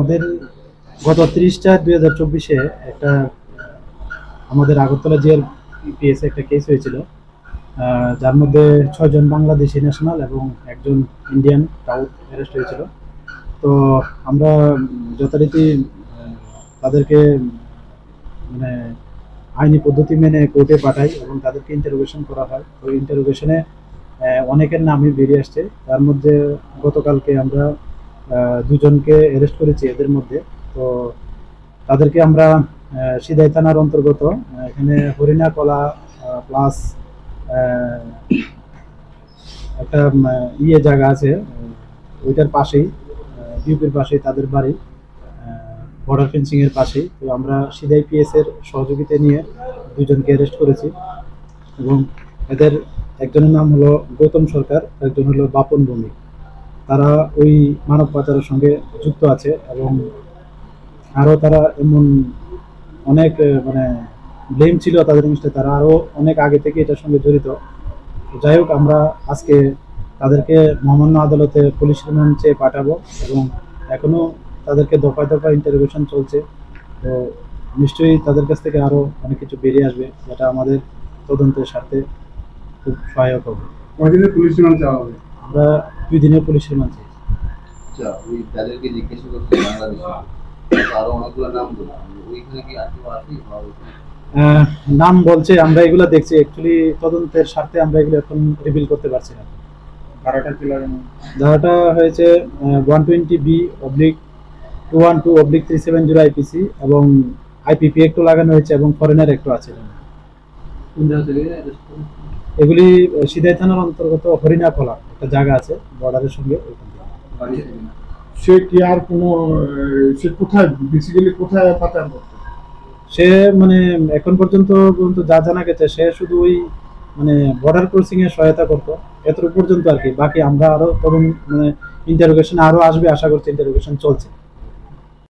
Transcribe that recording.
আমাদের গত 30/4/2024 একটা আমাদের আগরতলা জিআরপিএস একটা কেস হয়েছিল, যার মধ্যে 6 জন বাংলাদেশি ন্যাশনাল এবং একজন ইন্ডিয়ান টাউট অ্যারেস্ট হয়েছিল। তো আমরা যথারীতি তাদেরকে মানে আইনি পদ্ধতি মেনে কোর্টে পাঠাই এবং তাদেরকে ইন্টারোগেশন করা হয়। তো ইন্টারোগেশনে অনেকের নামই বেরিয়ে আসছে। তার মধ্যে গতকালকে আমরা 2জনকে অ্যারেস্ট করেছি এদের মধ্যে। তো তাদেরকে আমরা সিদাই থানার অন্তর্গত এখানে হরিণাকলা প্লাস একটা জায়গা আছে, ওইটার পাশেই বিউপির পাশেই তাদের বাড়ি, বর্ডার ফেন্সিং এর পাশেই। তো আমরা সিদাই পিএস এর সহযোগিতা নিয়ে 2জনকে অ্যারেস্ট করেছি এবং এদের একজনের নাম হলো গৌতম সরকার, একজন হলো বাপন ভৌমিক। তারা ওই মানব পাচারের সঙ্গে যুক্ত আছে এবং আরও তারা এমন অনেক মানে ব্লেম ছিল তাদের জিনিসটা, তারা আরও অনেক আগে থেকে এটার সঙ্গে জড়িত। যাই হোক, আমরা আজকে তাদেরকে মহামান্য আদালতে পুলিশ রিমান্ড চেয়ে পাঠাবো এবং এখনও তাদেরকে দফায় দফায় ইন্টারোগেশন চলছে। তো নিশ্চয়ই তাদের কাছ থেকে আরও অনেক কিছু বেরিয়ে আসবে, যেটা আমাদের তদন্তের সাথে খুব সহায়ক হবে। কয়দিনের পুলিশ রিমান্ড চাওয়া হবে? আমরা 2 দিনের পুলিশ রিমান্ড চাই। আচ্ছা, ওই যাদেরকে জিজ্ঞাসা করছে বাংলাদেশে আরো অনেকগুলো নাম বললাম, ওইখানে কি আর কেউ আছে? নাম বলছে, আমরা এগুলো দেখছি। অ্যাকচুয়ালি তদন্তের স্বার্থে আমরা এগুলো এখন রিভিল করতে পারছি না। ধারাটা হয়েছে 120B/212/370 আইপিসি এবং আইপিপি একটু লাগানো হয়েছে এবং ফরেনার একটু আছে। এগুলি সিদাই থানার অন্তর্গত হরিণাকলা একটা জায়গা আছে বর্ডারের সঙ্গে। সে কি আর কোনো সে কোথায় বেসিক্যালি কোথায় পাচার করতো? সে মানে এখন পর্যন্ত যা জানা গেছে, সে শুধু ওই মানে বর্ডার ক্রসিং এর সহায়তা করতো, এত পর্যন্ত আর কি। বাকি আমরা আরো তখন মানে ইন্টারোগেশন আরো আসবে, আশা করছি। ইন্টারোগেশন চলছে।